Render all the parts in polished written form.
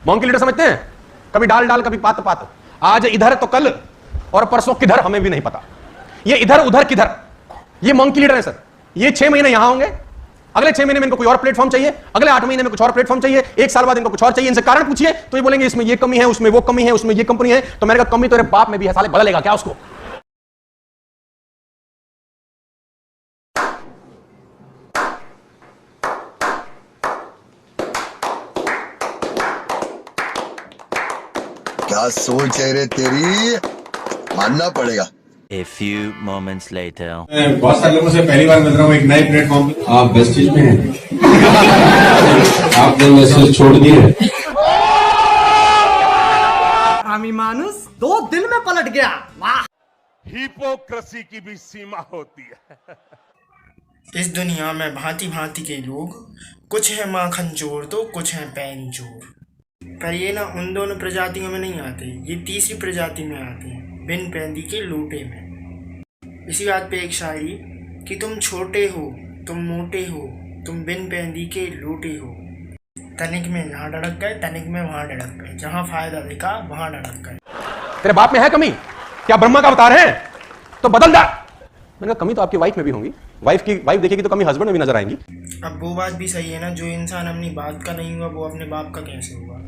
Monkey leader समझते हैं, कभी डाल डाल कभी पात पात, आज इधर तो कल और परसों किधर हमें भी नहीं पता, ये इधर उधर किधर, ये मंकी लीडर है सर। ये 6 महीने यहां होंगे, अगले 6 महीने में इनको कोई और प्लेटफॉर्म चाहिए, अगले 8 महीने में कुछ और प्लेटफॉर्म चाहिए, 1 साल बाद इनको कुछ और चाहिए। इनसे कारण पूछिए तो ये बोलेंगे इसमें ये कमी है, उसमें वो कमी है, उसमें ये कंपनी है। तो मैंने कहा कमी तेरे बाप में भी है साले, बदलेगा क्या उसको? क्या सोच है रे तेरी, मानना पड़ेगा। A few moments later. मैं बहुत सारे लोगों से पहली बार मिल रहा हूँ एक नए प्लेटफॉर्म पे। आप वेस्टेज में हैं। आपने मैसेज छोड़ दिए। आमी मानुस 2 दिन में पलट गया। वाह! हिपोक्रेसी की भी सीमा होती है। इस दुनिया में भांति भांति के लोग, कुछ है माखन चोर तो कुछ है पैन चोर। पर ये ना उन दोनों प्रजातियों में नहीं आते, ये तीसरी प्रजाति में आते हैं, बिन पैंदी के लोटे में। इसी बात पे एक शायरी कि तुम छोटे हो, तुम मोटे हो, तुम बिन पैंदी के लोटे हो। तनिक में जहाँ डड़क गए, तनिक में वहाँ डड़क गए, जहाँ फायदा दिखा वहाँ डड़क गए। तेरे बाप में है कमी? क्या ब्रह्मा का अवतार है? तो बदल दा। मैंने कहा कमी तो आपकी वाइफ में भी होंगी, वाइफ देखेगी तो कमी हस्बैंड में भी नजर आएंगी। अब वो बात भी सही है ना, जो इंसान अपनी बात का नहीं हुआ वो अपने बाप का कैसे हुआ।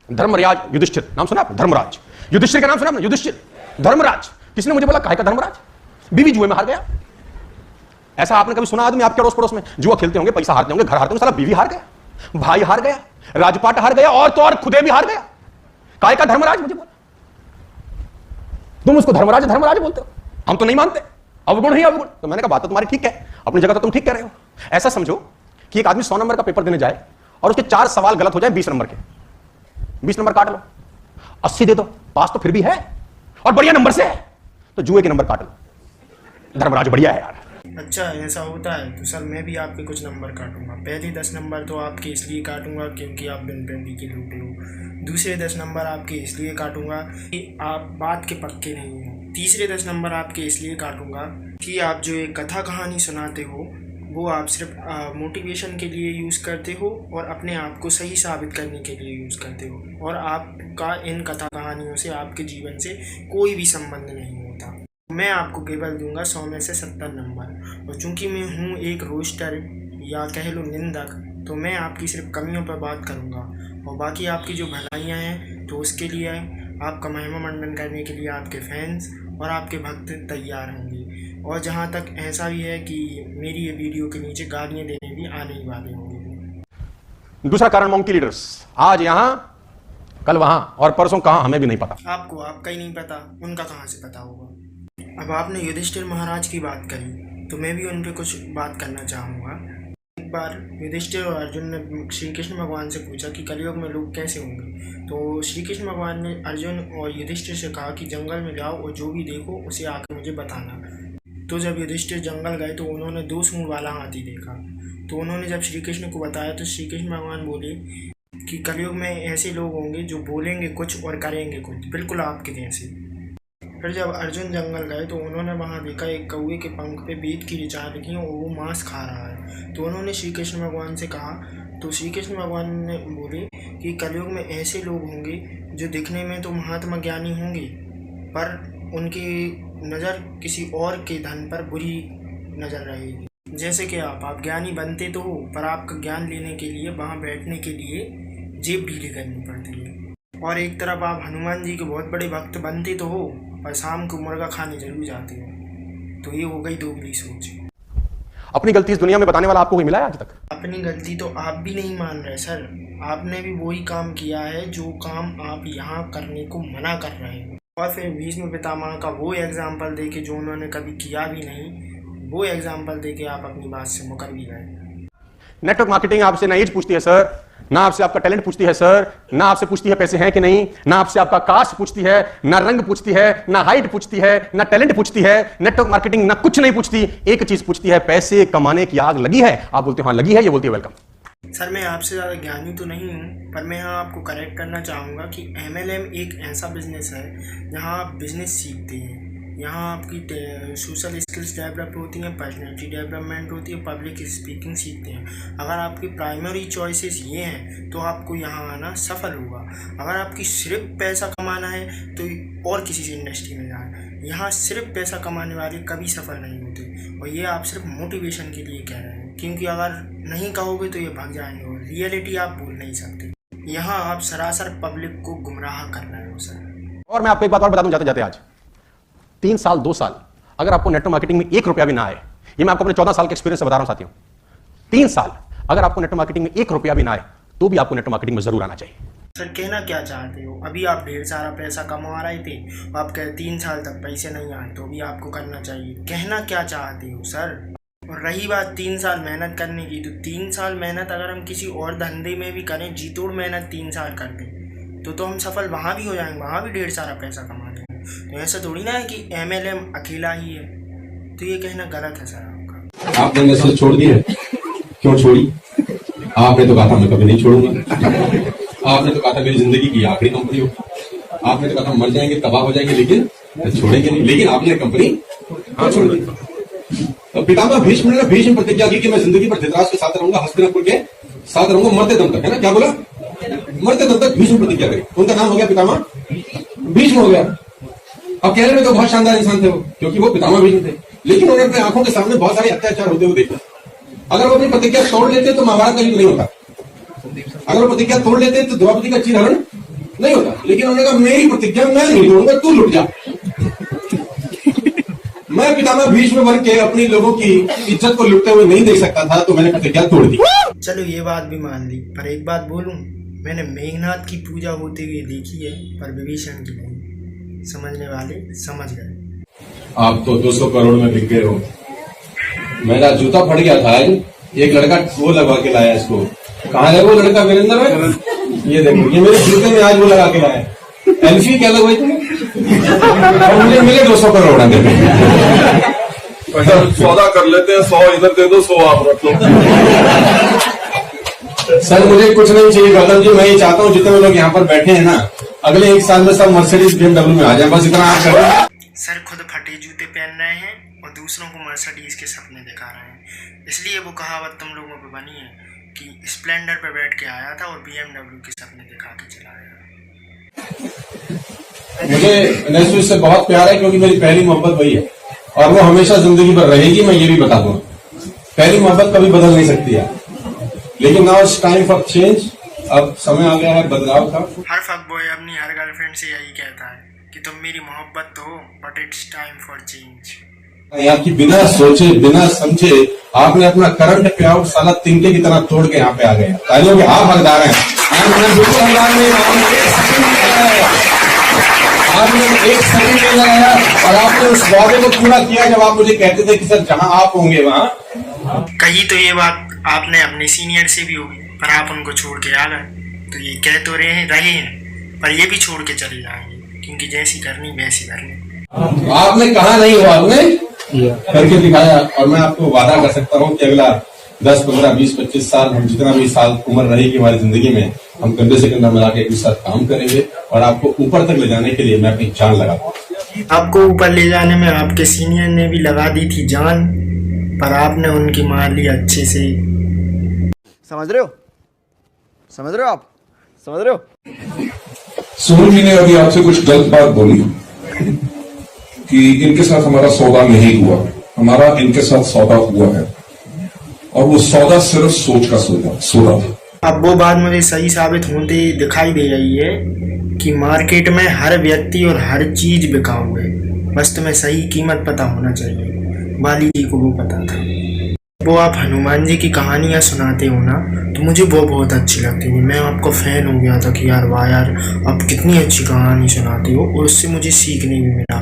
धर्मराज युधिष्ठिर, नाम सुना आपने? धर्मराज युधिष्ठिर का नाम सुना आपने? युधिष्ठिर धर्मराज। किसने मुझे बोला काहे का धर्मराज? बीवी जुए में हार गया। ऐसा आपने कभी सुना आदमी आपके अड़ोस पड़ोस में जुआ खेलते होंगे, पैसा हारते होंगे, घर हारते होंगे, साला बीवी हार गया, भाई हार गया, राजपाट हार गया, और तो और खुदे भी हार गया। काहे का धर्मराज मुझे बोला? तुम उसको धर्मराज धर्मराज बोलते हो, हम तो नहीं मानते, अवगुण ही अवगुण। तो मैंने कहा बात तो तुम्हारी ठीक है, अपनी जगह तो तुम ठीक कह रहे हो। ऐसा समझो कि एक आदमी 100 नंबर का पेपर देने जाए और उसके 4 सवाल गलत हो जाए 20 नंबर के, 20 नंबर काट लो, 80 दे दो, पास तो फिर भी है और बढ़िया नंबर से है, तो जुए के नंबर काट लो। धर्मराज बढ़िया है यार। अच्छा ऐसा होता है तो सर मैं भी आपके कुछ नंबर काटूंगा। पहले 10 नंबर तो आपके इसलिए काटूंगा क्योंकि आप बिन पैंदी के लोटे हो। दूसरे 10 नंबर आपके इसलिए काटूंगा कि आप बात के पक्के नहीं हो। तीसरे 10 नंबर आपके इसलिए काटूंगा कि आप जो एक कथा कहानी सुनाते हो वो आप सिर्फ मोटिवेशन के लिए यूज़ करते हो और अपने आप को सही साबित करने के लिए यूज़ करते हो, और आपका इन कथा कहानियों से आपके जीवन से कोई भी संबंध नहीं होता। मैं आपको केवल दूंगा 100 में से 70 नंबर, और चूंकि मैं हूँ एक रोस्टर या कह लो निंदक, तो मैं आपकी सिर्फ कमियों पर बात करूँगा और बाकी आपकी जो भलाइयाँ हैं तो उसके लिए आपका महिमा मंडन करने के लिए आपके फैंस और आपके भक्त तैयार होंगे। और जहाँ तक ऐसा भी है कि मेरी ये वीडियो के नीचे गालियाँ देने भी आने ही वाले होंगे। दूसरा कारण मंकी लीडर्स, आज यहां कल वहां और परसों कहां हमें भी नहीं पता। आपको आपका ही नहीं पता, उनका कहाँ से पता होगा। अब आपने युधिष्ठिर महाराज की बात करी तो मैं भी उन पर कुछ बात करना चाहूँगा। एक बार युधिष्ठिर और अर्जुन ने श्री कृष्ण भगवान से पूछा कि कलयुग में लोग कैसे होंगे, तो श्री कृष्ण भगवान ने अर्जुन और युधिष्ठिर से कहा कि जंगल में जाओ और जो भी देखो उसे आकर मुझे बताना। तो जब युधिष्ठिर जंगल गए तो उन्होंने 2 सूंड वाला हाथी देखा। तो उन्होंने जब श्री कृष्ण को बताया तो श्री कृष्ण भगवान बोले कि कलयुग में ऐसे लोग होंगे जो बोलेंगे कुछ और करेंगे कुछ, बिल्कुल आपके जैसे। फिर जब अर्जुन जंगल गए तो उन्होंने वहाँ देखा एक कौवे के पंख पे बेत की ऋचाएं लिखी हैं और वो मांस खा रहा है। तो उन्होंने श्री कृष्ण भगवान से कहा, तो श्री कृष्ण भगवान ने बोले कि कलयुग में ऐसे लोग होंगे जो दिखने में तो महात्मा ज्ञानी होंगे पर उनकी नज़र किसी और के धन पर बुरी नज़र रहेगी। जैसे कि आप ज्ञानी बनते तो हो पर आपका ज्ञान लेने के लिए वहाँ बैठने के लिए जेब ढीली करनी पड़ती है। और एक तरफ आप हनुमान जी के बहुत बड़े भक्त बनते तो हो पर शाम को मुर्गा खाने जरूर जाते हो। तो ये हो गई दोगली सोच। अपनी गलती इस दुनिया में बताने वाला आपको कोई मिला है आज तक? अपनी गलती तो आप भी नहीं मान रहे सर। आपने भी वही काम किया है जो काम आप यहाँ करने को मना कर रहे हैं। और फिर भीष्म पितामह का वो एग्जाम्पल दे के जो उन्होंने कभी किया भी नहीं, वो एग्जाम्पल दे के आप अपनी बात से मुकर भी गए। नेटवर्क मार्केटिंग आपसे ना एज पूछती है सर, ना आपसे आपका टैलेंट पूछती है सर, ना आपसे पूछती है पैसे हैं कि नहीं, ना आपसे आपका कास्ट पूछती है, ना रंग पूछती है, ना हाइट पूछती है, ना टैलेंट पूछती है। नेटवर्क मार्केटिंग ना कुछ नहीं पूछती, एक चीज पूछती है, पैसे कमाने की आग लगी है? आप बोलते हो हाँ लगी है, ये बोलती है वेलकम। सर मैं आपसे ज़्यादा ज्ञानी तो नहीं हूँ पर मैं यहाँ आपको करेक्ट करना चाहूँगा कि MLM एक ऐसा बिजनेस है जहाँ आप बिजनेस सीखते हैं। यहाँ आपकी सोशल स्किल्स डेवलप होती हैं, पर्सनैलिटी डेवलपमेंट होती है, पब्लिक स्पीकिंग सीखते हैं। अगर आपकी प्राइमरी चॉइसेस ये हैं तो आपको यहाँ आना सफल होगा। अगर आपकी सिर्फ पैसा कमाना है तो और किसी इंडस्ट्री में जाएं। यहाँ सिर्फ पैसा कमाने वाले कभी सफल नहीं होते, और ये आप सिर्फ मोटिवेशन के लिए कह रहे हैं, क्योंकि अगर नहीं कहोगे तो ये भाग जाएंगे और रियलिटी आप भूल नहीं सकते। यहाँ आप सरासर पब्लिक को गुमराह कर रहे हो सर। और मैं आपको एक बात और बता दूं जाते जाते, आज 3 साल 2 साल अगर आपको नेटवर्क मार्केटिंग में 1 रुपया भी ना आए, ये मैं आपको अपने 14 साल के एक्सपीरियंस से बता रहा हूं साथियों, 3 साल अगर आपको नेटवर्क मार्केटिंग में 1 रुपया भी ना आए तो भी आपको नेटवर्क मार्केटिंग में जरूर आना चाहिए। सर कहना क्या चाहते हो? अभी आप ढेर सारा पैसा कमा रहे थे, आप कह 3 साल तक पैसे नहीं आए तो भी आपको करना चाहिए। कहना क्या चाहते हो सर? और रही बात 3 साल मेहनत करने की, तो 3 साल मेहनत अगर हम किसी और धंधे में भी करें, जी तोड़ मेहनत 3 साल करते तो हम सफल वहाँ भी हो जाएंगे, वहाँ भी ढेर सारा पैसा कमा लेंगे। तो ऐसा थोड़ी ना है कि MLM अकेला ही है। तो ये कहना गलत है सर आपका। आपने मैसेज छोड़ दी है, क्यों छोड़ी? आपने तो कहा था मैं कभी नहीं छोड़ूंगा। आपने तो कहा था मेरी जिंदगी की आखिरी कंपनी हो। आपने तो कहा था मर जाएंगे, तबाह हो जाएंगे, लेकिन छोड़ेंगे नहीं। लेकिन आपने कंपनी छोड़ दी। तो पितामह भीष्म ने भीष्म प्रतिज्ञा की कि मैं जिंदगी पर धृतराष्ट्र के साथ रहूंगा, हस्तिनापुर के साथ रहूंगा मरते दम तक, है ना? क्या बोला? मरते दम तक भीष्म प्रतिज्ञा करी। उनका नाम हो गया पितामह भीष्म हो गया। अब कहने में तो बहुत शानदार इंसान थे वो, क्योंकि वो पितामह भीष्म थे, लेकिन उन्होंने अपने आंखों के सामने बहुत सारे अत्याचार होते हुए देखा। अगर वो अपनी प्रतिज्ञा तोड़ लेते तो महाभारत का युद्ध नहीं होता। अगर वो प्रतिज्ञा तोड़ लेते तो द्रौपदी का चीरहरण नहीं होता। लेकिन उन्होंने कहा मेरी प्रतिज्ञा मैं नहीं तोड़ूंगा, तू लुट जा। मैं पितामह भीष्म बन के अपनी लोगों की इज्जत को लुटते हुए नहीं देख सकता था, तो मैंने प्रतिज्ञा तोड़ दी। चलो ये बात भी मान ली, पर एक बात बोलूं, मैंने मेघनाथ की पूजा होते हुए देखी है, पर विभीषण की नहीं। समझने वाले समझ गए। आप तो 200 करोड़ में बिक गए हो। मेरा जूता फट गया था, एक लड़का वो लगा के लाया इसको। कहाँ है वो लड़का? वीरेंद्र है, ये देखो, ये मेरे जूते में आज वो लगा के लाया। एल्फी क्या लगवाई तुमने? और मुझे मिले 200 करोड़। सौदा कर लेते हैं, 100 इधर दे दो, 100 आप रख लो। सर मुझे कुछ नहीं चाहिए गौतम जी, मैं ये चाहता हूँ जितने लोग यहाँ पर बैठे हैं ना, अगले 1 साल में सब मर्सिडीज BMW में आ जाए, बस इतना आप करें। सर खुद फटे जूते पहन रहे हैं और दूसरों को मर्सिडीज के सपने दिखा रहे हैं। इसलिए वो कहावत तुम लोगों पे बनी है कि स्प्लेंडर पे बैठ के आया था और BMW के सपने दिखा के चला गया। मुझे नैसू से बहुत प्यार है, क्योंकि मेरी पहली मोहब्बत वही है और वो हमेशा जिंदगी भर रहेगी। मैं ये भी बता दूं, पहली मोहब्बत कभी बदल नहीं सकती है, लेकिन now it's time for change. अब समय आ गया है बदलाव का। हर फक बॉय अपनी हर गर्लफ्रेंड से यही कहता है कि तुम मेरी मोहब्बत तो हो, but it's time for change. यहाँ की बिना सोचे बिना समझे आपने अपना करंट पे आउट साला तिनके की तरह तोड़ के यहाँ पे आ गए। तालियों के आप हकदार हैं। बिल्कुल हकदार नहीं, आपने एक सेकंड नहीं लगाया और आपने उस वादे को पूरा किया जब आप मुझे कहते थे कि सर जहां आप होंगे वहां। कही तो ये बात आपने अपने सीनियर से भी होगी, पर आप उनको छोड़ के आ गए। तो ये कह तो रहे हैं, पर ये भी छोड़ के चले जाएंगे, क्योंकि जैसी करनी वैसी करनी। आपने कहा नहीं हुआ, आपने करके दिखाया। और मैं आपको वादा कर सकता हूँ कि अगला 10, 15, 20, 25 साल, हम जितना भी साल उम्र रहेगी हमारी जिंदगी में, हम कंधे से कंधा मिला के एक साथ काम करेंगे और आपको ऊपर तक ले जाने के लिए मैं अपनी जान लगाऊंगा। आपको ऊपर ले जाने में आपके सीनियर ने भी लगा दी थी जान, पर आपने उनकी मार ली अच्छे से। समझ रहे हो? समझ रहे हो आप? समझ रहे हो? सुमन जी ने अभी आपसे कुछ गलत बात बोली कि इनके साथ हमारा सौदा नहीं हुआ। हमारा इनके साथ सौदा हुआ है और वो सौदा सिर्फ सोच का सौदा था। अब वो बात मुझे सही साबित होते दिखाई दे रही है कि मार्केट में हर व्यक्ति और हर चीज बिकाऊ है, बस तुम्हें सही कीमत पता होना चाहिए। बाली जी को वो पता था। वो आप हनुमान जी की कहानियाँ सुनाते हो ना, तो मुझे वो बहुत अच्छी लगती थी। मैं आपका फ़ैन हो गया था कि यार वाह यार आप कितनी अच्छी कहानी सुनाते हो, और उससे मुझे सीखने भी मिला।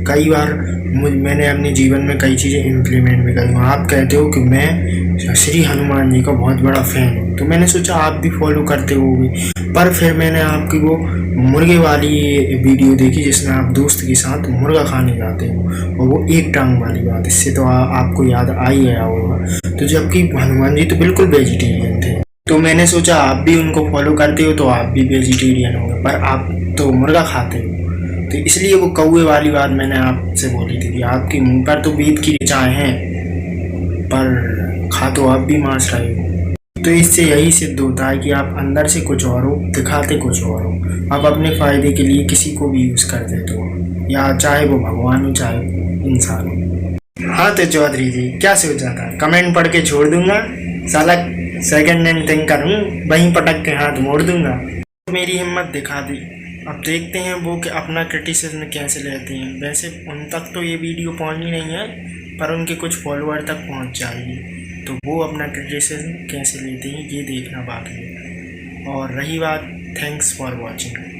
कई बार मैंने अपने जीवन में कई चीज़ें इम्प्लीमेंट भी करी हूँ। आप कहते हो कि मैं श्री हनुमान जी का बहुत बड़ा फ़ैन हूँ, तो मैंने सोचा आप भी फॉलो करते होगे। पर फिर मैंने आपकी वो मुर्गे वाली वीडियो देखी जिसमें आप दोस्त के साथ मुर्गा खाने जाते हो, और वो एक टांग वाली बात, इससे तो आपको याद आ ही गया होगा। तो जबकि हनुमान जी तो बिल्कुल वेजिटेरियन थे, तो मैंने सोचा आप भी उनको फॉलो करते हो तो आप भी वेजिटेरियन होंगे, पर आप तो मुर्गा खाते हो। तो इसलिए वो कौवे वाली बात मैंने आपसे बोली थी कि आपके मुंह पर तो वेद की ऋचाएँ हैं, पर खा तो आप भी मांस रहे हो। तो इससे यही सिद्ध होता है कि आप अंदर से कुछ और हो, दिखाते कुछ और हो। आप अपने फ़ायदे के लिए किसी को भी यूज़ कर देते हो, या चाहे वो भगवान हो चाहे इंसान हो। हाँ तो चौधरी जी क्या सोचा था, कमेंट पढ़ के छोड़ दूंगा, साला सेकंड हैंड थिंक करूँ, वहीं पटक के हाथ मोड़ दूंगा। मेरी हिम्मत दिखा दी। अब देखते हैं वो कि अपना क्रिटिसिज्म कैसे लेते हैं। वैसे उन तक तो ये वीडियो पहुंचनी नहीं है, पर उनके कुछ फॉलोअर तक पहुंच जाएगी, तो वो अपना क्रिटिसिज्म कैसे लेते हैं ये देखना बाकी है। और रही बात, thanks for watching.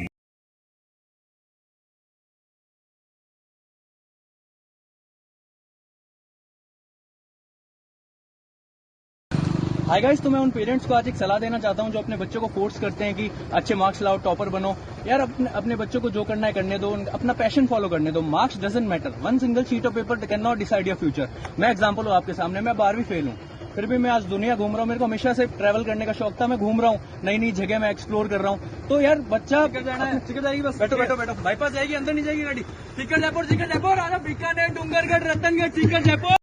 Hi guys, तो मैं उन पेरेंट्स को आज एक सलाह देना चाहता हूं जो अपने बच्चों को फोर्स करते हैं कि अच्छे मार्क्स लाओ, टॉपर बनो। यार अपने बच्चों को जो करना है करने दो, अपना पैशन फॉलो करने दो। Marks doesn't matter, one single sheet of paper can not decide your future. मैं एग्जांपल हूं आपके सामने, मैं 12वीं फेल हूं, फिर भी मैं आज दुनिया घूम रहा हूं। मेरे को हमेशा से ट्रैवल करने का शौक था, मैं घूम रहा हूं, नई नई जगह मैं एक्सप्लोर कर रहा हूं। तो यार बच्चा जाना है, टिकट जाएगी, बस बैठो बैठो बैठो, बाईपास जाएगी, अंदर नहीं जाएगी गाड़ी। टिकट जयपुर आजा, बीकानेर, डूंगरगढ़, रतनगढ़, टिकट जयपुर।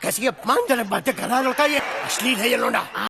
कैसी अपमानजनक बातें कर रहा है लड़का, ये अश्लील है ये लोंडा।